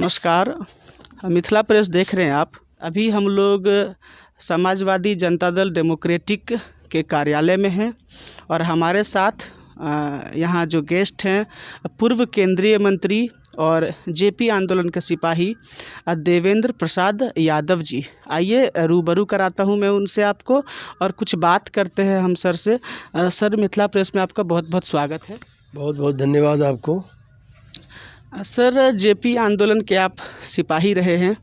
नमस्कार। मिथिला प्रेस देख रहे हैं आप। अभी हम लोग समाजवादी जनता दल डेमोक्रेटिक के कार्यालय में हैं और हमारे साथ यहाँ जो गेस्ट हैं पूर्व केंद्रीय मंत्री और जेपी आंदोलन के सिपाही देवेंद्र प्रसाद यादव जी। आइए रूबरू कराता हूँ मैं उनसे आपको और कुछ बात करते हैं हम सर से। सर, मिथिला प्रेस में आपका बहुत बहुत स्वागत है। बहुत बहुत धन्यवाद आपको। सर, जेपी आंदोलन के आप सिपाही रहे हैं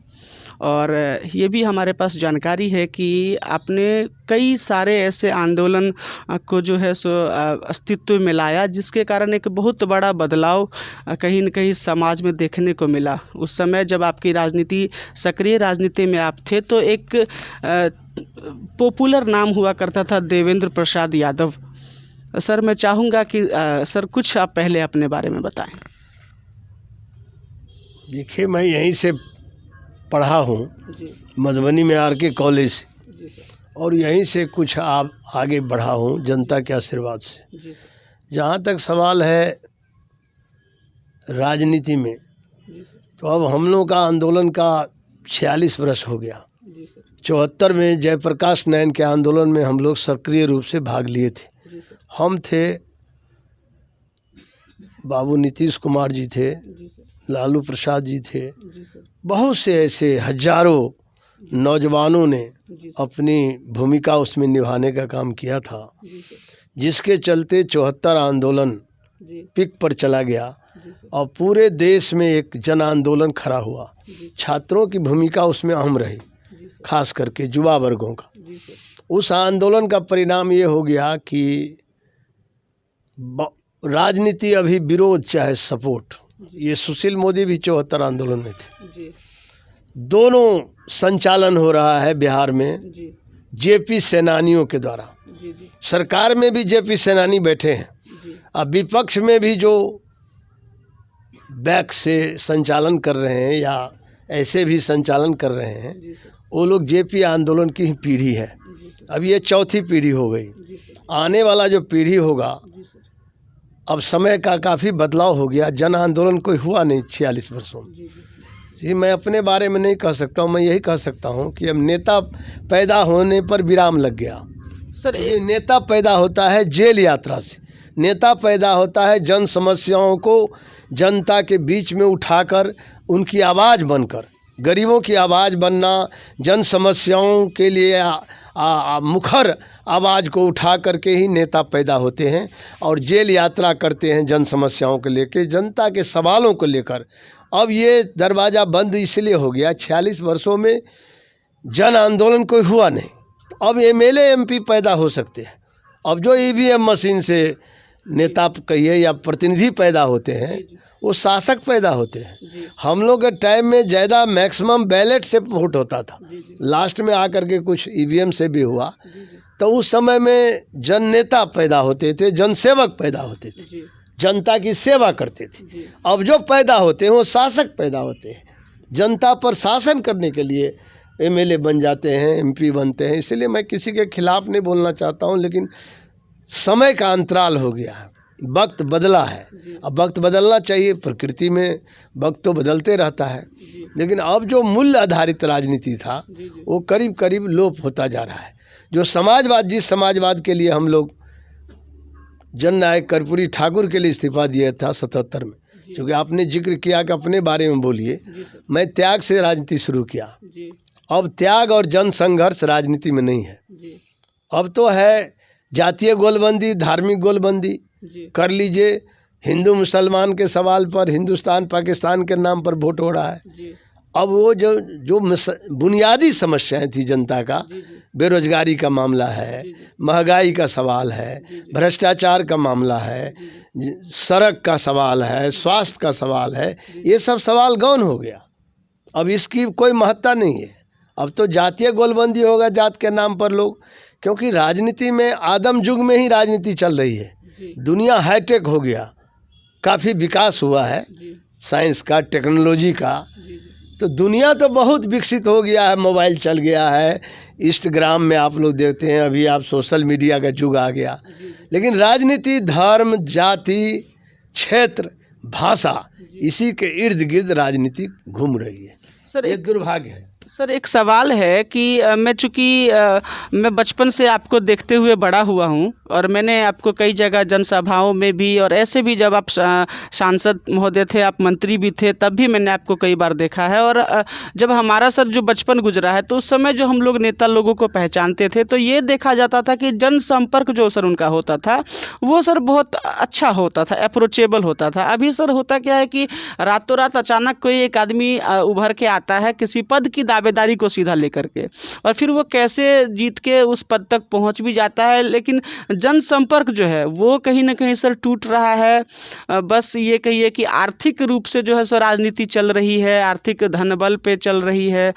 और ये भी हमारे पास जानकारी है कि आपने कई सारे ऐसे आंदोलन को जो है सो अस्तित्व में लाया, जिसके कारण एक बहुत बड़ा बदलाव कहीं न कहीं समाज में देखने को मिला। उस समय जब आपकी राजनीति, सक्रिय राजनीति में आप थे, तो एक पॉपुलर नाम हुआ करता था देवेंद्र प्रसाद यादव। सर, मैं चाहूँगा कि सर कुछ आप पहले अपने बारे में बताएं। देखिए, मैं यहीं से पढ़ा हूँ, मधुबनी में आरके कॉलेज, और यहीं से कुछ आप आगे बढ़ा हूँ जनता के आशीर्वाद से। जहाँ तक सवाल है राजनीति में, तो अब हम लोग का आंदोलन का 46 वर्ष हो गया। 74 में जयप्रकाश नयन के आंदोलन में हम लोग सक्रिय रूप से भाग लिए थे। हम थे, बाबू नीतीश कुमार जी थे, लालू प्रसाद जी थे, बहुत से ऐसे हजारों नौजवानों ने अपनी भूमिका उसमें निभाने का काम किया था, जिसके चलते 74 आंदोलन पीक पर चला गया और पूरे देश में एक जन आंदोलन खड़ा हुआ। छात्रों की भूमिका उसमें अहम रही, खास करके युवा वर्गों का। उस आंदोलन का परिणाम ये हो गया कि राजनीति अभी विरोध चाहे सपोर्ट, ये सुशील मोदी भी 74 आंदोलन में थे। दोनों संचालन हो रहा है बिहार में जेपी सेनानियों के द्वारा। सरकार में भी जेपी सेनानी बैठे हैं, अब विपक्ष में भी जो बैक से संचालन कर रहे हैं या ऐसे भी संचालन कर रहे हैं, वो लोग जेपी आंदोलन की ही पीढ़ी है। अब ये चौथी पीढ़ी हो गई। आने वाला जो पीढ़ी होगा, अब समय का काफ़ी बदलाव हो गया। जन आंदोलन कोई हुआ नहीं 46 वर्षों में। जी, मैं अपने बारे में नहीं कह सकता हूँ, मैं यही कह सकता हूँ कि अब नेता पैदा होने पर विराम लग गया। सर, ये नेता पैदा होता है जेल यात्रा से, नेता पैदा होता है जन समस्याओं को जनता के बीच में उठाकर उनकी आवाज़ बनकर। गरीबों की आवाज़ बनना, जन समस्याओं के लिए मुखर आवाज़ को उठा करके ही नेता पैदा होते हैं और जेल यात्रा करते हैं जन समस्याओं को लेकर, जनता के सवालों को लेकर। अब ये दरवाज़ा बंद इसलिए हो गया, 46 वर्षों में जन आंदोलन कोई हुआ नहीं। अब एमएलए एमपी पैदा हो सकते हैं। अब जो ईवीएम मशीन से नेता कहिए या प्रतिनिधि पैदा होते हैं, वो शासक पैदा होते हैं। हम लोग के टाइम में ज़्यादा मैक्सिमम बैलेट से वोट होता था, लास्ट में आकर के कुछ ईवीएम से भी हुआ। तो उस समय में जन नेता पैदा होते थे, जन सेवक पैदा होते थे, जनता की सेवा करते थे। अब जो पैदा होते हैं वो शासक पैदा होते हैं, जनता पर शासन करने के लिए एमएलए बन जाते हैं, एमपी बनते हैं। इसलिए मैं किसी के खिलाफ नहीं बोलना चाहता हूँ, लेकिन समय का अंतराल हो गया है, वक्त बदला है। अब वक्त बदलना चाहिए, प्रकृति में वक्त तो बदलते रहता है, लेकिन अब जो मूल्य आधारित राजनीति था वो करीब करीब लोप होता जा रहा है। जो समाजवाद, जिस समाजवाद के लिए हम लोग जननायक कर्पूरी ठाकुर के लिए इस्तीफा दिया था 77 में, क्योंकि आपने जिक्र किया कि अपने बारे में बोलिए, मैं त्याग से राजनीति शुरू किया। अब त्याग और जन संघर्ष राजनीति में नहीं है, अब तो है जातीय गोलबंदी, धार्मिक गोलबंदी कर लीजिए। हिंदू मुसलमान के सवाल पर हिंदुस्तान पाकिस्तान के नाम पर वोट हो रहा है। अब वो जो बुनियादी समस्याएं थी जनता का, बेरोजगारी का मामला है, महंगाई का सवाल है, भ्रष्टाचार का मामला है, सड़क का सवाल है, स्वास्थ्य का सवाल है, ये सब सवाल गौन हो गया। अब इसकी कोई महत्ता नहीं है। अब तो जातीय गोलबंदी होगा जात के नाम पर लोग, क्योंकि राजनीति में आदम युग में ही राजनीति चल रही है। दुनिया हाईटेक हो गया, काफ़ी विकास हुआ है साइंस का, टेक्नोलॉजी का। तो दुनिया तो बहुत विकसित हो गया है, मोबाइल चल गया है, इंस्टाग्राम में आप लोग देखते हैं, अभी आप सोशल मीडिया का युग आ गया। लेकिन राजनीति धर्म, जाति, क्षेत्र, भाषा, इसी के इर्द गिर्द राजनीति घूम रही है। सर ये दुर्भाग्य है। सर एक सवाल है कि मैं चूँकि मैं बचपन से आपको देखते हुए बड़ा हुआ हूँ और मैंने आपको कई जगह जनसभाओं में भी और ऐसे भी जब आप सांसद महोदय थे, आप मंत्री भी थे, तब भी मैंने आपको कई बार देखा है। और जब हमारा सर जो बचपन गुजरा है तो उस समय जो हम लोग नेता लोगों को पहचानते थे तो ये देखा जाता था कि जनसंपर्क जो सर उनका होता था वो सर बहुत अच्छा होता था, अप्रोचेबल होता था। अभी सर होता क्या है कि रातों रात अचानक कोई एक आदमी उभर के आता है किसी पद की दावेदारी को सीधा लेकर के, और फिर वो कैसे जीत के उस पद तक पहुंच भी जाता है, लेकिन जनसंपर्क जो है वो कहीं ना कहीं सर टूट रहा है। बस ये कहिए कि आर्थिक रूप से जो है सर राजनीति चल रही है, आर्थिक धनबल पे चल रही है।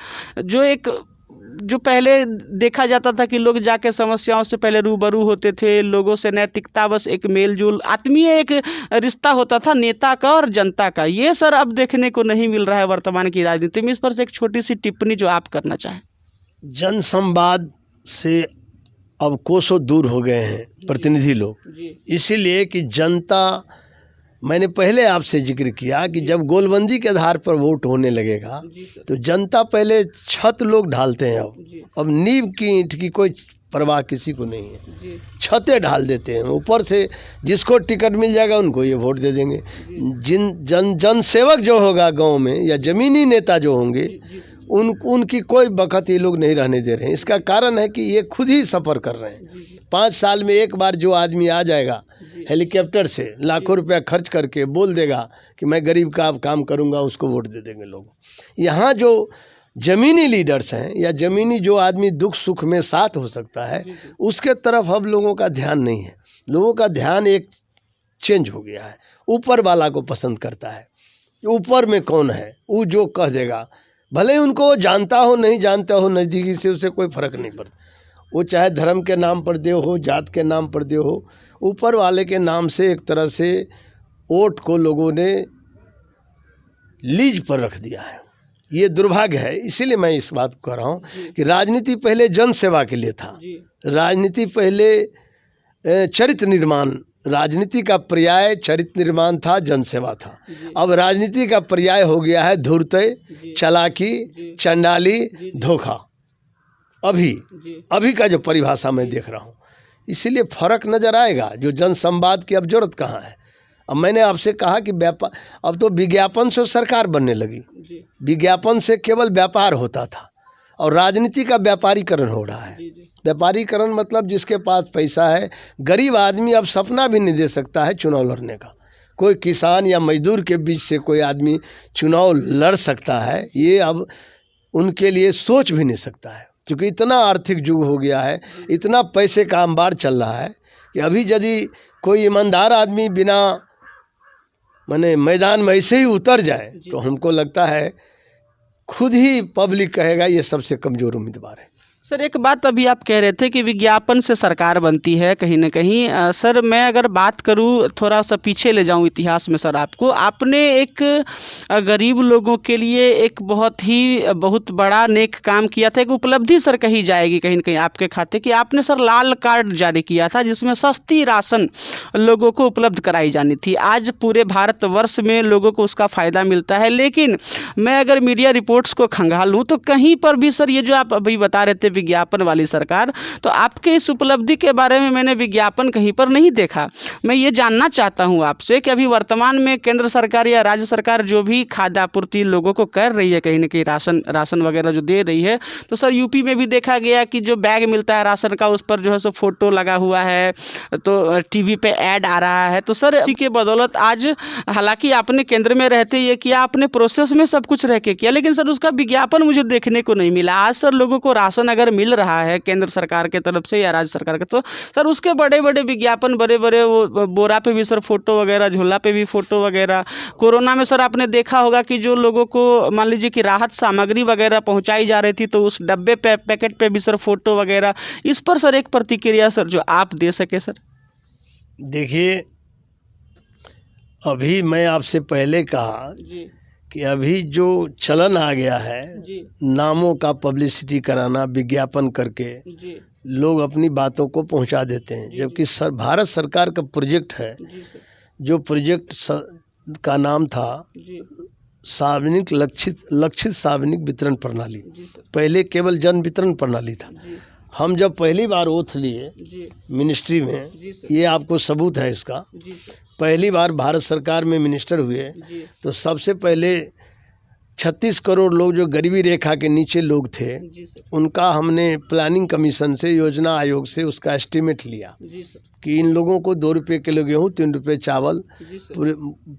जो पहले देखा जाता था कि लोग जाके समस्याओं से पहले रूबरू होते थे, लोगों से नैतिकता, बस एक मेलजोल, आत्मीय एक रिश्ता होता था नेता का और जनता का, ये सर अब देखने को नहीं मिल रहा है वर्तमान की राजनीति में। इस पर से एक छोटी सी टिप्पणी जो आप करना चाहें। जनसंवाद से अब कोसों दूर हो गए हैं प्रतिनिधि लोग, इसीलिए कि जनता, मैंने पहले आपसे जिक्र किया कि जब गोलबंदी के आधार पर वोट होने लगेगा तो जनता पहले छत लोग ढालते हैं, अब नींव की ईंट की कोई परवाह किसी को नहीं है, छतें ढाल देते हैं। ऊपर से जिसको टिकट मिल जाएगा उनको ये वोट दे देंगे। जन सेवक जो होगा गांव में या ज़मीनी नेता जो होंगे उनकी कोई बखत ये लोग नहीं रहने दे रहे हैं। इसका कारण है कि ये खुद ही सफ़र कर रहे हैं। 5 साल में एक बार जो आदमी आ जाएगा हेलीकॉप्टर से लाखों रुपया खर्च करके बोल देगा कि मैं गरीब का काम करूंगा, उसको वोट दे देंगे लोग। यहाँ जो ज़मीनी लीडर्स हैं या ज़मीनी जो आदमी दुख सुख में साथ हो सकता है उसके तरफ अब लोगों का ध्यान नहीं है। लोगों का ध्यान एक चेंज हो गया है, ऊपर वाला को पसंद करता है। ऊपर में कौन है वो जो कह देगा, भले ही उनको जानता हो नहीं जानता हो, नज़दीकी से उसे कोई फ़र्क नहीं पड़ता। वो चाहे धर्म के नाम पर दे हो, जात के नाम पर दे हो, ऊपर वाले के नाम से एक तरह से वोट को लोगों ने लीज पर रख दिया है। ये दुर्भाग्य है। इसीलिए मैं इस बात को कह रहा हूँ कि राजनीति पहले जन सेवा के लिए था, राजनीति पहले चरित्र निर्माण, राजनीति का पर्याय चरित्र निर्माण था, जनसेवा था। अब राजनीति का पर्याय हो गया है धूर्तय, चालाकी, चंडाली, धोखा। अभी का जो परिभाषा मैं देख रहा हूँ, इसीलिए फ़र्क नज़र आएगा। जो जनसंवाद की अब जरूरत कहाँ है। अब मैंने आपसे कहा कि व्यापार, अब तो विज्ञापन से सरकार बनने लगी। विज्ञापन से केवल व्यापार होता था और राजनीति का व्यापारीकरण हो रहा है। व्यापारीकरण मतलब जिसके पास पैसा है, गरीब आदमी अब सपना भी नहीं दे सकता है चुनाव लड़ने का। कोई किसान या मजदूर के बीच से कोई आदमी चुनाव लड़ सकता है, ये अब उनके लिए सोच भी नहीं सकता है, क्योंकि इतना आर्थिक युग हो गया है, इतना पैसे का अंबार चल रहा है कि अभी यदि कोई ईमानदार आदमी बिना माने मैदान में ऐसे ही उतर जाए तो हमको लगता है खुद ही पब्लिक कहेगा ये सबसे कमज़ोर उम्मीदवार है। सर एक बात अभी आप कह रहे थे कि विज्ञापन से सरकार बनती है कहीं ना कहीं। सर मैं अगर बात करूं, थोड़ा सा पीछे ले जाऊं इतिहास में सर, आपने एक गरीब लोगों के लिए एक बहुत बड़ा नेक काम किया था। एक उपलब्धि सर कही जाएगी कहीं ना कहीं आपके खाते की। आपने सर लाल कार्ड जारी किया था जिसमें सस्ती राशन लोगों को उपलब्ध कराई जानी थी। आज पूरे भारतवर्ष में लोगों को उसका फ़ायदा मिलता है, लेकिन मैं अगर मीडिया रिपोर्ट्स को खंगालूँ तो कहीं पर भी सर ये जो आप अभी बता रहे थे विज्ञापन वाली सरकार, तो आपके इस उपलब्धि के बारे में मैंने विज्ञापन कहीं पर नहीं देखा। मैं ये जानना चाहता हूं आपसे कि अभी वर्तमान में केंद्र सरकार या राज्य सरकार जो भी खाद्य आपूर्ति लोगों को कर रही है, कहीं ना कहीं राशन वगैरह जो दे रही है, तो सर यूपी में भी देखा गया कि जो बैग मिलता है राशन का उस पर जो है सो फोटो लगा हुआ है, तो टीवी पे ऐड आ रहा है। तो सर इसी के बदौलत आज हालांकि आपने केंद्र में रहते ये किया, आपने प्रोसेस में सब कुछ रह के किया, लेकिन सर उसका विज्ञापन मुझे देखने को नहीं मिला। आज सर लोगों को राशन अगर मिल रहा है केंद्र सरकार के तरफ से या राज्य सरकार के, तो सर उसके बड़े बड़े विज्ञापन, बड़े बड़े वो बोरा पे भी सर फोटो वगैरह, झोला पे भी फोटो वगैरह। कोरोना में सर आपने देखा होगा कि जो लोगों को मान लीजिए कि राहत सामग्री वगैरह पहुंचाई जा रही थी तो उस डब्बे पे पैकेट पे भी सर फोटो वगैरह। इस पर सर एक प्रतिक्रिया सर जो आप दे सके सर। देखिए अभी मैं आपसे पहले कहा कि अभी जो चलन आ गया है नामों का पब्लिसिटी कराना, विज्ञापन करके लोग अपनी बातों को पहुंचा देते हैं, जबकि भारत सरकार का प्रोजेक्ट है, जो प्रोजेक्ट का नाम था जी सार्वजनिक लक्षित सार्वजनिक वितरण प्रणाली। जी सर पहले केवल जन वितरण प्रणाली था। जी हम जब पहली बार ओथ लिए जी मिनिस्ट्री में, जी सर ये आपको सबूत है इसका, जी सर पहली बार भारत सरकार में मिनिस्टर हुए जी तो सबसे पहले 36 करोड़ लोग जो गरीबी रेखा के नीचे लोग थे, जी सर उनका हमने प्लानिंग कमीशन से, योजना आयोग से उसका एस्टीमेट लिया जी सर कि इन लोगों को 2 रुपये किलो गेहूँ, 3 रुपये चावल, जी सर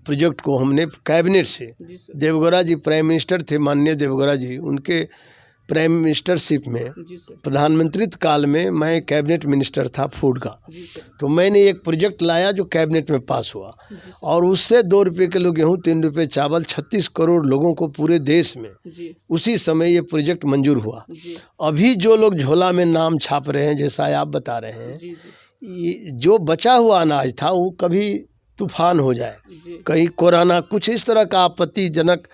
प्रोजेक्ट को हमने कैबिनेट से, जी सर देवगौड़ा जी प्राइम मिनिस्टर थे, माननीय देवगौड़ा जी, उनके प्राइम मिनिस्टरशिप में जी सर प्रधानमंत्री काल में मैं कैबिनेट मिनिस्टर था फूड का, जी सर तो मैंने एक प्रोजेक्ट लाया जो कैबिनेट में पास हुआ जी सर और उससे 2 रुपये किलो गेहूँ, 3 रुपये चावल 36 करोड़ लोगों को पूरे देश में जी उसी समय ये प्रोजेक्ट मंजूर हुआ। जी अभी जो लोग झोला में नाम छाप रहे हैं, जैसा आप बता रहे हैं, जी ये जो बचा हुआ अनाज था वो कभी तूफान हो जाए, जी कहीं कोरोना, कुछ इस तरह का आपत्तिजनक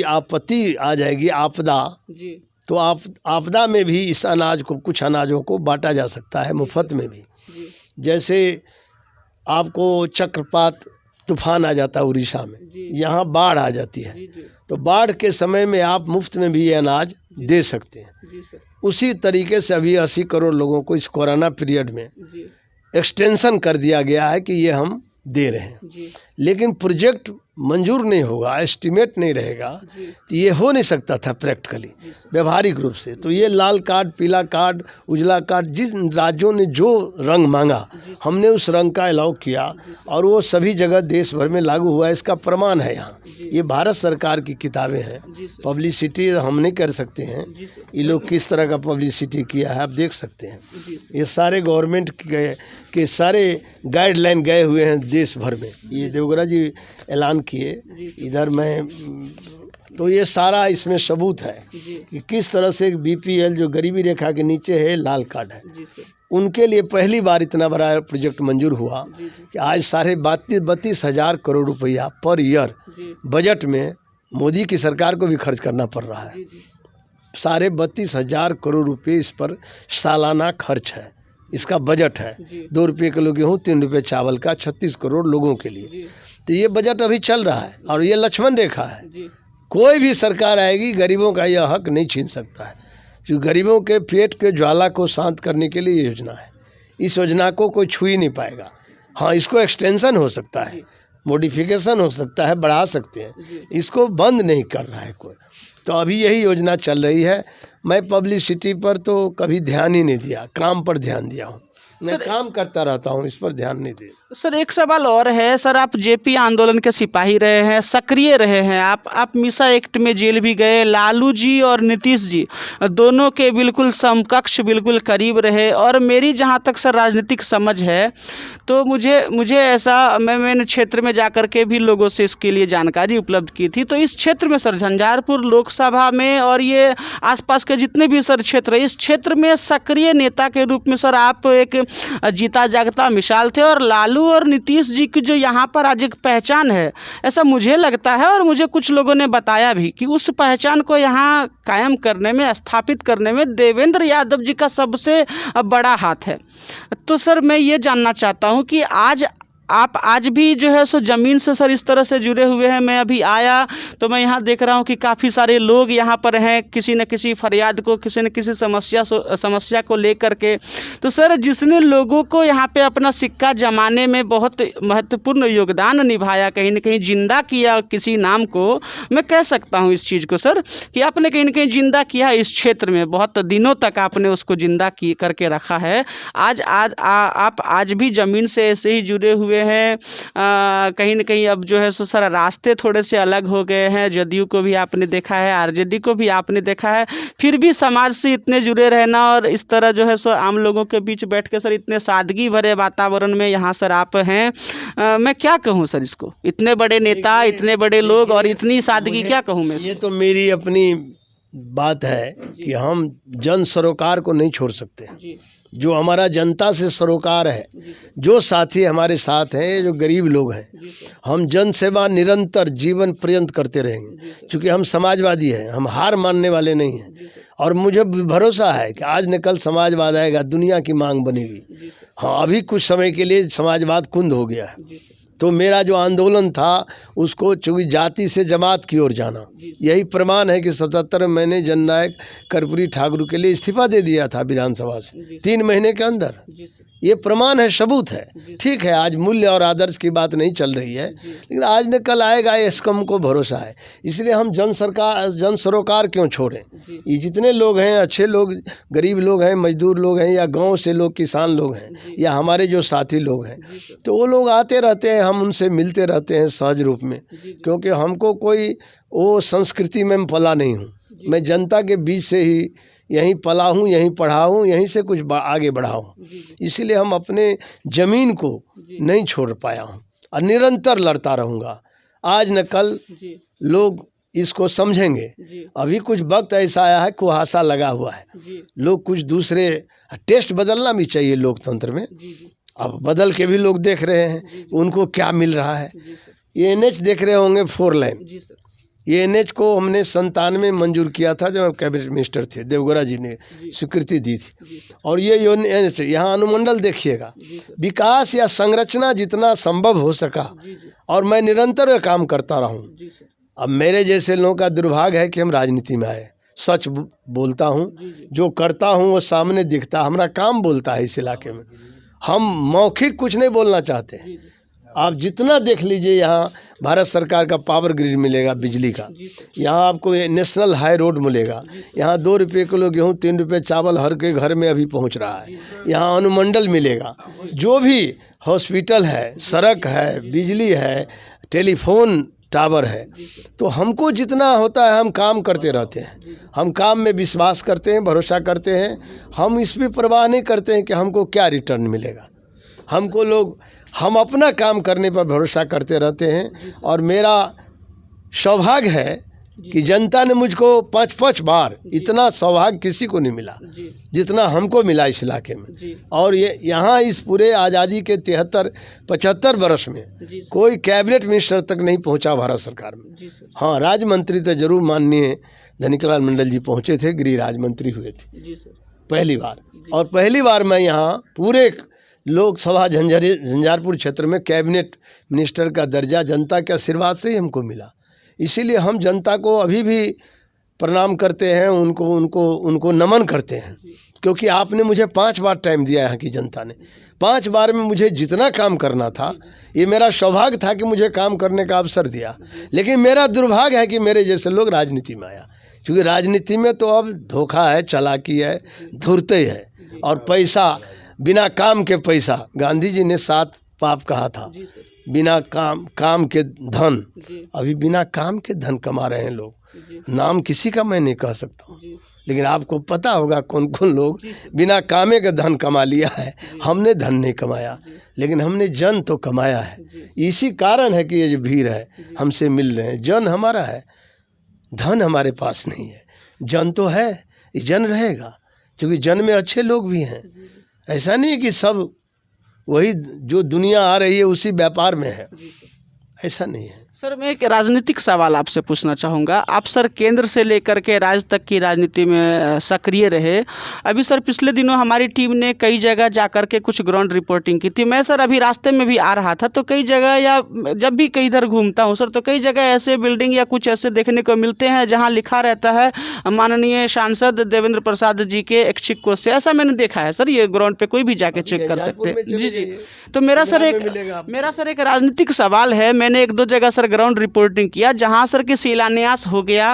आपत्ति आ जाएगी, आपदा, जी तो आपदा में भी इस अनाज को, कुछ अनाजों को बांटा जा सकता है मुफ्त में भी। जी जैसे आपको चक्रपात तूफान आ जाता है उड़ीसा में, जी यहाँ बाढ़ आ जाती है, जी जी तो बाढ़ के समय में आप मुफ्त में भी ये अनाज दे सकते हैं। जी सर उसी तरीके से अभी 80 करोड़ लोगों को इस कोरोना पीरियड में जी एक्सटेंशन कर दिया गया है कि ये हम दे रहे हैं, जी लेकिन प्रोजेक्ट मंजूर नहीं होगा, एस्टीमेट नहीं रहेगा, जी तो ये हो नहीं सकता था प्रैक्टिकली, जी सर व्यवहारिक रूप से। तो ये लाल कार्ड, पीला कार्ड, उजला कार्ड, जिस राज्यों ने जो रंग मांगा जी सर हमने उस रंग का अलाउ किया जी सर और वो सभी जगह देश भर में लागू हुआ है। इसका प्रमाण है यहाँ, जी ये भारत सरकार की किताबें हैं। जी सर पब्लिसिटी हम नहीं कर सकते हैं, जी सर ये लोग किस तरह का पब्लिसिटी किया है आप देख सकते हैं। जी सर ये सारे गवर्नमेंट के सारे गाइडलाइन गए हुए हैं देश भर में, ये देवगौड़ा जी ऐलान किए, जी सर इधर मैं, तो ये सारा इसमें सबूत है जी कि किस तरह से BPL जो गरीबी रेखा के नीचे है, लाल कार्ड है, जी सर उनके लिए पहली बार इतना बड़ा प्रोजेक्ट मंजूर हुआ जी कि आज 32.5 हजार करोड़ रुपया पर ईयर जी बजट में मोदी की सरकार को भी खर्च करना पड़ रहा है। जी जी 32,500 करोड़ रुपये इस पर सालाना खर्च है, इसका बजट है। जी 2 रुपये किलो गेहूँ, 3 रुपये चावल का 36 करोड़ लोगों के लिए। जी तो ये बजट अभी चल रहा है और ये लक्ष्मण रेखा है। जी कोई भी सरकार आएगी गरीबों का यह हक नहीं छीन सकता है, क्योंकि गरीबों के पेट के ज्वाला को शांत करने के लिए ये योजना है। इस योजना को कोई छू ही नहीं पाएगा। हाँ, इसको एक्सटेंशन हो सकता है, मॉडिफिकेशन हो सकता है, बढ़ा सकते हैं, जी इसको बंद नहीं कर रहा है कोई। तो अभी यही योजना चल रही है। मैं पब्लिसिटी पर तो कभी ध्यान ही नहीं दिया, काम पर ध्यान दिया हूँ। मैं काम करता रहता हूँ, इस पर ध्यान नहीं दे। सर एक सवाल और है सर, आप जेपी आंदोलन के सिपाही रहे हैं, सक्रिय रहे हैं, आप मीसा एक्ट में जेल भी गए, लालू जी और नीतीश जी दोनों के बिल्कुल समकक्ष, बिल्कुल करीब रहे, और मेरी जहां तक सर राजनीतिक समझ है तो मुझे ऐसा, मैंने क्षेत्र में जाकर के भी लोगों से इसके लिए जानकारी उपलब्ध की थी। तो इस क्षेत्र में सर झंझारपुर लोकसभा में और ये आसपास के जितने भी सर क्षेत्र है, इस क्षेत्र में सक्रिय नेता के रूप में सर आप एक जीता जागता मिसाल थे, और लालू और नीतीश जी की जो यहाँ पर आज एक पहचान है, ऐसा मुझे लगता है और मुझे कुछ लोगों ने बताया भी कि उस पहचान को यहाँ कायम करने में, स्थापित करने में देवेंद्र यादव जी का सबसे बड़ा हाथ है। तो सर मैं ये जानना चाहता हूँ कि आप आज भी जो है सो ज़मीन से सर इस तरह से जुड़े हुए हैं। मैं अभी आया तो मैं यहाँ देख रहा हूँ कि काफ़ी सारे लोग यहाँ पर हैं, किसी न किसी फरियाद को, किसी न किसी समस्या को लेकर के। तो सर जिसने लोगों को यहाँ पे अपना सिक्का जमाने में बहुत महत्वपूर्ण योगदान निभाया, कहीं न कहीं जिंदा किया किसी नाम को, मैं कह सकता हूँ इस चीज़ को सर कि आपने कहीं न कहीं जिंदा किया इस क्षेत्र में, बहुत दिनों तक आपने उसको जिंदा करके रखा है। आप आज भी ज़मीन से ऐसे ही जुड़े हुए हैं। कहीं न कहीं अब जो है सो सर रास्ते थोड़े से अलग हो गए हैं, जदयू को भी आपने देखा है, आरजेडी को भी आपने देखा है, फिर भी समाज से इतने जुड़े रहना और इस तरह जो है सो आम लोगों के बीच बैठ के सर इतने सादगी भरे वातावरण में यहाँ सर आप हैं। मैं क्या कहूँ सर इसको, इतने बड़े नेता, इतने बड़े लोग और इतनी सादगी, क्या कहूँ मैं? ये तो मेरी अपनी बात है कि हम जन सरोकार को नहीं छोड़ सकते। जी जो हमारा जनता से सरोकार है, जो साथी हमारे साथ हैं, जो गरीब लोग हैं, हम जन सेवा निरंतर जीवन पर्यंत करते रहेंगे, क्योंकि हम समाजवादी हैं, हम हार मानने वाले नहीं हैं। और मुझे भरोसा है कि आज न कल समाजवाद आएगा, दुनिया की मांग बनेगी। हाँ, अभी कुछ समय के लिए समाजवाद कुंद हो गया है, तो मेरा जो आंदोलन था उसको चूँकि जाति से जमात की ओर जाना, यही प्रमाण है कि 77 में मैंने जननायक कर्पूरी ठाकुर के लिए इस्तीफा दे दिया था विधानसभा से 3 महीने के अंदर। ये प्रमाण है, सबूत है। ठीक है, आज मूल्य और आदर्श की बात नहीं चल रही है, लेकिन आज न कल आएगा, ये इसका हमको भरोसा है। इसलिए हम जन सरोकार क्यों छोड़ें। ये जितने लोग हैं, अच्छे लोग, गरीब लोग हैं, मजदूर लोग हैं, या गांव से लोग, किसान लोग हैं, या हमारे जो साथी लोग हैं, तो वो लोग आते रहते हैं, हम उनसे मिलते रहते हैं सहज रूप में, क्योंकि हमको कोई वो संस्कृति में पला नहीं हूँ। मैं जनता के बीच से ही यहीं पला हूँ, यहीं पढ़ा हूँ, यहीं से कुछ आगे बढ़ा हूँ। इसीलिए हम अपने ज़मीन को नहीं छोड़ पाया हूँ और निरंतर लड़ता रहूँगा। आज न कल लोग इसको समझेंगे। अभी कुछ वक्त ऐसा आया है, कुहासा लगा हुआ है, लोग कुछ दूसरे, टेस्ट बदलना भी चाहिए लोकतंत्र में। अब बदल के भी लोग देख रहे हैं उनको क्या मिल रहा है। ये NH देख रहे होंगे, 4 लाइन। ये NH को हमने 97 में मंजूर किया था, जब हम कैबिनेट मिनिस्टर थे, देवगौड़ा जी ने स्वीकृति दी थी। और ये NH यहाँ अनुमंडल देखिएगा, विकास या संरचना जितना संभव हो सका, और मैं निरंतर काम करता रहूँ। अब मेरे जैसे लोगों का दुर्भाग्य है कि हम राजनीति में आए। सच बोलता हूँ, जो करता हूँ वो सामने दिखता, हमारा काम बोलता है इस इलाके में। हम मौखिक कुछ नहीं बोलना चाहते। आप जितना देख लीजिए, यहाँ भारत सरकार का पावर ग्रिड मिलेगा बिजली का, यहाँ आपको नेशनल हाई रोड मिलेगा, यहाँ 2 रुपये किलो गेहूँ, 3 रुपये चावल हर के घर में अभी पहुँच रहा है। यहाँ अनुमंडल मिलेगा, जो भी हॉस्पिटल है, सड़क है, बिजली है, टेलीफोन टावर है। तो हमको जितना होता है हम काम करते रहते हैं। हम काम में विश्वास करते हैं, भरोसा करते हैं। हम इस पर परवाह नहीं करते हैं कि हमको क्या रिटर्न मिलेगा। हम अपना काम करने पर भरोसा करते रहते हैं। और मेरा सौभाग्य है कि जनता ने मुझको 5-5 बार, इतना सौभाग्य किसी को नहीं मिला जितना हमको मिला इस इलाके में। और ये यहाँ इस पूरे आज़ादी के 73-75 वर्ष में कोई कैबिनेट मिनिस्टर तक नहीं पहुँचा भारत सरकार में। हाँ, राज्य मंत्री तो जरूर माननीय धनिकलाल मंडल जी पहुँचे थे, गृह राज्य मंत्री हुए थे पहली बार। और पहली बार मैं यहाँ पूरे लोकसभा झंझारपुर क्षेत्र में कैबिनेट मिनिस्टर का दर्जा जनता के आशीर्वाद से ही हमको मिला। इसीलिए हम जनता को अभी भी प्रणाम करते हैं, उनको नमन करते हैं, क्योंकि आपने मुझे 5 बार टाइम दिया। यहाँ की जनता ने 5 बार में मुझे जितना काम करना था, ये मेरा सौभाग्य था कि मुझे काम करने का अवसर दिया। लेकिन मेरा दुर्भाग्य है कि मेरे जैसे लोग राजनीति में आया, क्योंकि राजनीति में तो अब धोखा है, चालाकी है, धूर्ते है और पैसा, बिना काम के पैसा। गांधी जी ने 7 पाप कहा था, बिना काम के धन। अभी बिना काम के धन कमा रहे हैं लोग। नाम किसी का मैं नहीं कह सकता हूँ, लेकिन आपको पता होगा कौन कौन लोग बिना कामे के धन कमा लिया है। हमने धन नहीं कमाया, लेकिन हमने जन तो कमाया है। इसी कारण है कि ये जो भीड़ है हमसे मिल रहे हैं। जन हमारा है, धन हमारे पास नहीं है। जन तो है, जन रहेगा, क्योंकि जन में अच्छे लोग भी हैं। ऐसा नहीं है कि सब वही जो दुनिया आ रही है उसी व्यापार में है, ऐसा नहीं है। सर, मैं एक राजनीतिक सवाल आपसे पूछना चाहूँगा। आप सर केंद्र से लेकर के राज्य तक की राजनीति में सक्रिय रहे। अभी सर पिछले दिनों हमारी टीम ने कई जगह जाकर के कुछ ग्राउंड रिपोर्टिंग की थी। मैं सर अभी रास्ते में भी आ रहा था, तो कई जगह, या जब भी कहीं इधर घूमता हूँ सर, तो कई जगह ऐसे बिल्डिंग या कुछ ऐसे देखने को मिलते हैं जहाँ लिखा रहता है माननीय सांसद देवेंद्र प्रसाद जी के ऐच्छिक कोष से। ऐसा मैंने देखा है सर, ये ग्राउंड पे कोई भी जाके चेक कर सकते हैं। जी। तो मेरा सर एक राजनीतिक सवाल है। मैंने 1-2 जगह सर ग्राउंड रिपोर्टिंग किया, जहां सर के शिलान्यास हो गया,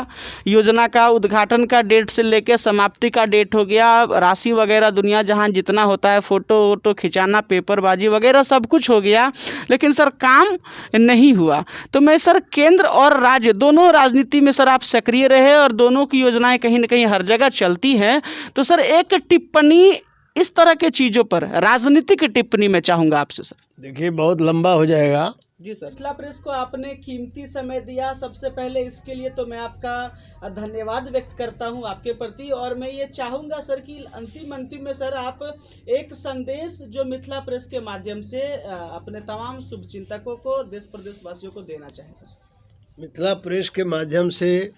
योजना का उद्घाटन का डेट से लेके समाप्ति का डेट हो गया, राशि वगैरह दुनिया जहां जितना होता है, फोटो वोटो खिंचाना, पेपरबाजी वगैरह सब कुछ हो गया, लेकिन सर काम नहीं हुआ। तो मैं सर केंद्र और राज्य दोनों राजनीति में सर आप सक्रिय रहे और दोनों की योजनाएं कहीं ना कहीं हर जगह चलती हैं। तो सर एक टिप्पणी इस तरह के चीज़ों पर, राजनीतिक टिप्पणी मैं चाहूँगा आपसे सर। देखिए, बहुत लंबा हो जाएगा। जी सर, मिथिला प्रेस को आपने कीमती समय दिया, सबसे पहले इसके लिए तो मैं आपका धन्यवाद व्यक्त करता हूं आपके प्रति। और मैं ये चाहूँगा सर कि अंतिम में सर आप एक संदेश जो मिथिला प्रेस के माध्यम से अपने तमाम शुभचिंतकों को, देश प्रदेश वासियों को देना चाहें सर। मिथिला प्रेस के माध्यम से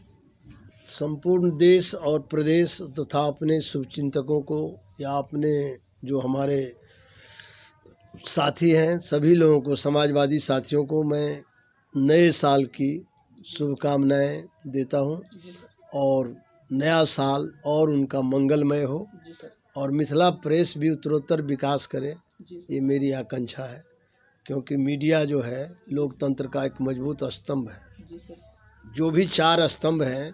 संपूर्ण देश और प्रदेश तथा अपने शुभचिंतकों को, या अपने जो हमारे साथी हैं सभी लोगों को, समाजवादी साथियों को मैं नए साल की शुभकामनाएं देता हूं और नया साल और उनका मंगलमय हो और मिथिला प्रेस भी उत्तरोत्तर विकास करे, ये मेरी आकांक्षा है। क्योंकि मीडिया जो है लोकतंत्र का एक मजबूत स्तंभ है। जो भी 4 स्तंभ हैं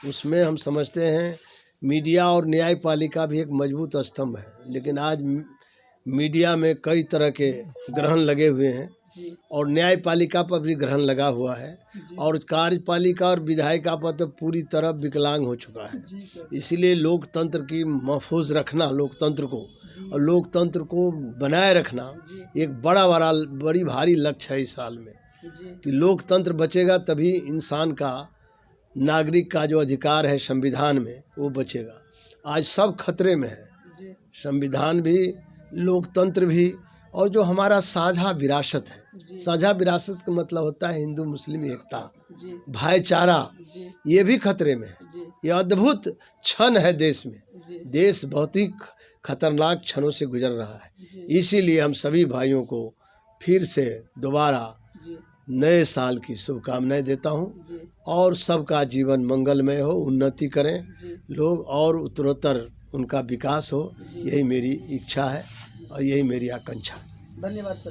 उसमें हम समझते हैं मीडिया और न्यायपालिका भी एक मजबूत स्तंभ है, लेकिन आज मीडिया में कई तरह के ग्रहण लगे हुए हैं और न्यायपालिका पर भी ग्रहण लगा हुआ है और कार्यपालिका और विधायिका पर तो पूरी तरह विकलांग हो चुका है। इसीलिए लोकतंत्र की महफूज रखना, लोकतंत्र को और लोकतंत्र को बनाए रखना एक बड़ी भारी लक्ष्य है इस साल में, कि लोकतंत्र बचेगा तभी इंसान का, नागरिक का जो अधिकार है संविधान में वो बचेगा। आज सब खतरे में है, संविधान भी, लोकतंत्र भी, और जो हमारा साझा विरासत है। साझा विरासत का मतलब होता है हिंदू मुस्लिम एकता, भाईचारा, ये भी खतरे में है। ये अद्भुत क्षण है देश में, देश बहुत ही खतरनाक क्षणों से गुजर रहा है। इसीलिए हम सभी भाइयों को फिर से दोबारा नए साल की शुभकामनाएं देता हूं और सबका जीवन मंगलमय हो, उन्नति करें लोग और उत्तरोत्तर उनका विकास हो, यही मेरी इच्छा है और यही मेरी आकांक्षा। धन्यवाद सर।